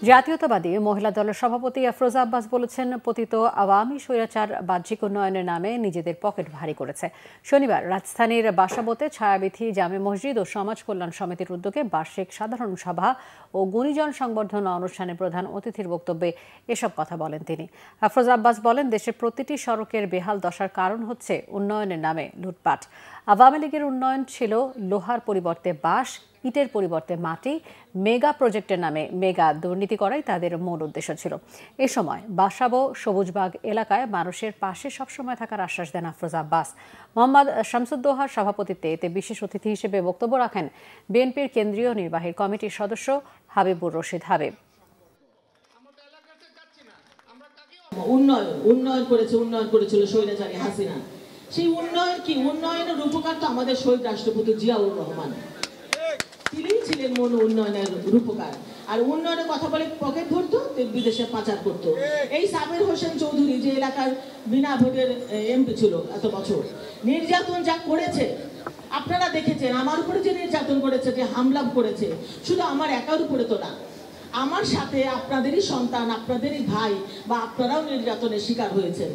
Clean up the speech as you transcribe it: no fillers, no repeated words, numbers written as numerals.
জাতীয়তাবাদী মহিলা দলের সভাপতি আফরোজা আব্বাস বলেছেন, পতিত আওয়ামী স্বৈরাচার বাহ্যিক উন্নয়নের নামে নিজেদের পকেট ভারী করেছে। শনিবার রাজধানীর বাসাবোতে ছায়াবিথি জামে মসজিদ ও সমাজ কল্যাণ সমিতির উদ্যোগে বার্ষিক সাধারণ সভা ও গুণীজন সংবর্ধনা অনুষ্ঠানে প্রধান অতিথির বক্তব্যে এসব কথা বলেন তিনি। আফরোজা আব্বাস বলেন, দেশের প্রতিটি সড়কের বেহাল দশার কারণ হচ্ছে উন্নয়নের নামে লুটপাট। আওয়ামী লীগের উন্নয়ন ছিল লোহার পরিবর্তে বাঁশ, ইটের পরিবর্তে মাটি, মেগা প্রজেক্টের নামে মেগা দুর্নীতি করাই তাদের মূল উদ্দেশ্য ছিল। এ সময় বাসাবো সবুজবাগ এলাকায় মানুষের পাশে সবসময় থাকার আশ্বাস দেন আফরোজা আব্বাস। মোহাম্মদ শামসুদ্দোহার সভাপতিত্বে এতে বিশেষ অতিথি হিসেবে বক্তব্য রাখেন বিএনপির কেন্দ্রীয় নির্বাহী কমিটির সদস্য হাবিবুর রশিদ হাবিব। উন্নয়ন করেছিল স্বৈরাচারী হাসিনা। সেই উন্নয়ন কি? উন্নয়নের রূপকার তো আমাদের শহীদ রাষ্ট্রপতি জিয়াউর রহমান। তিনি ছিলেন মূল উন্নয়নের রূপকার। আর উন্নয়নের কথা বলে পকেট ধরতো, বিদেশে পাচার করতো। এই সাবের হোসেন চৌধুরী যে এলাকার বিনা ভোটের এমপি ছিল এত বছর, নির্যাতন যা করেছে আপনারা দেখেছেন। আমার উপরে যে নির্যাতন করেছে, যে হামলা করেছে, শুধু আমার একার উপরে তো না, আমার সাথে আপনাদেরই সন্তান, আপনাদেরই ভাই বা আপনারাও নির্যাতনের শিকার হয়েছেন।